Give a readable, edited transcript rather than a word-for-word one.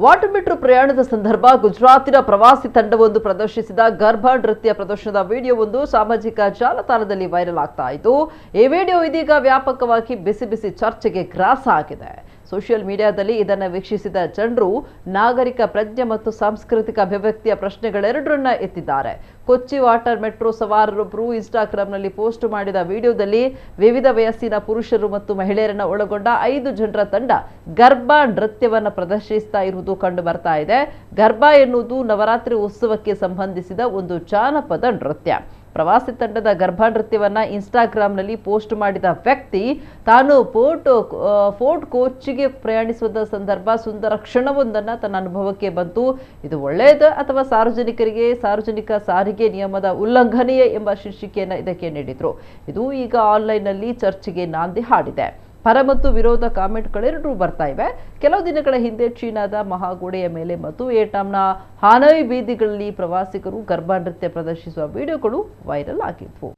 Water metro ಪ್ರಯಾಣದ ಸಂದರ್ಭ ಗುಜರಾತಿನ ಪ್ರವಾಸಿ ತಂಡವೊಂದು ಪ್ರದರ್ಶಿಸಿದ ಗರ್ಭ ನೃತ್ಯ ಪ್ರದರ್ಶನದ ವಿಡಿಯೋವೊಂದು ಸಾಮಾಜಿಕ ಜಾಲತಾಣದಲ್ಲಿ ವೈರಲ್ ಆಗ್ತಾ ಇತ್ತು. ಈ ವಿಡಿಯೋ ಇದೀಗ ವ್ಯಾಪಕವಾಗಿ ಬಿಸಿ ಚರ್ಚೆಗೆ ಗ್ರಾಸ ಆಗಿದೆ. ಸೋಷಿಯಲ್ ಮೀಡಿಯಾದಲ್ಲಿ ಇದನ್ನು ವೀಕ್ಷಿಸಿದ ಜನರು ನಾಗರಿಕ ಪ್ರಜ್ಞೆ ಮತ್ತು ಸಾಂಸ್ಕೃತಿಕ ಅಭಿವ್ಯಕ್ತಿಯ ಪ್ರಶ್ನೆಗಳೆರಡರನ್ನ ಎತ್ತಿದ್ದಾರೆ. ಕೊಚ್ಚಿ ವಾಟರ್ ಮೆಟ್ರೋ ಸವಾರರೊಬ್ಬರು ಇನ್ಸ್ಟಾಗ್ರಾಂನಲ್ಲಿ ಪೋಸ್ಟ್ ಮಾಡಿದ ವಿಡಿಯೋದಲ್ಲಿ ವಿವಿಧ ವಯಸ್ಸಿನ ಪುರುಷರು ಮತ್ತು ಮಹಿಳೆಯರನ್ನ ಒಳಗೊಂಡ 5 ಜನರ ತಂಡ ಗರ್ಭಾ ನೃತ್ಯವನ್ನು ಪ್ರದರ್ಶಿಸ್ತಾ ಇರುವುದು ಕಂಡು ಬರ್ತಾ ಇದೆ. ಗರ್ಭಾ ಎನ್ನುವುದು ನವರಾತ್ರಿ ಉತ್ಸವಕ್ಕೆ ಸಂಬಂಧಿಸಿದ ಒಂದು ಜಾನಪದ ನೃತ್ಯ. ಪ್ರವಾಸಿ ತಂಡದ ಗರ್ಭಾ ನೃತ್ಯವನ್ನ ಇನ್ಸ್ಟಾಗ್ರಾಂನಲ್ಲಿ ಪೋಸ್ಟ್ ಮಾಡಿದ ವ್ಯಕ್ತಿ ತಾನು ಫೋರ್ಟ್ ಕೊಚ್ಚಿಗೆ ಪ್ರಯಾಣಿಸುವ ಸಂದರ್ಭ ಸುಂದರ ಕ್ಷಣವೊಂದನ್ನು ತನ್ನ ಅನುಭವಕ್ಕೆ ಬಂತು. ಇದು ಒಳ್ಳೆಯದು ಅಥವಾ ಸಾರ್ವಜನಿಕ ಸಾರಿಗೆ ನಿಯಮದ ಉಲ್ಲಂಘನೆಯೇ ಎಂಬ ಶೀರ್ಷಿಕೆಯನ್ನು ಇದಕ್ಕೆ ನೀಡಿದ್ರು. ಇದು ಈಗ ಆನ್ಲೈನ್ನಲ್ಲಿ ಚರ್ಚೆಗೆ ನಾಂದಿ ಹಾಡಿದೆ. ಪರ ಮತ್ತು ವಿರೋಧ ಕಾಮೆಂಟ್ಗಳೆರಡೂ ಬರ್ತಾ ಇವೆ. ಕೆಲವು ದಿನಗಳ ಹಿಂದೆ ಚೀನಾದ ಮಹಾಗೋಡೆಯ ಮೇಲೆ ಮತ್ತು ವಿಯೆಟ್ನಾಂನ ಹಾನೋಯ್ ಬೀದಿಗಳಲ್ಲಿ ಪ್ರವಾಸಿಗರು ಗರ್ಭಾ ನೃತ್ಯ ಪ್ರದರ್ಶಿಸುವ ವಿಡಿಯೋಗಳು ವೈರಲ್ ಆಗಿದ್ವು.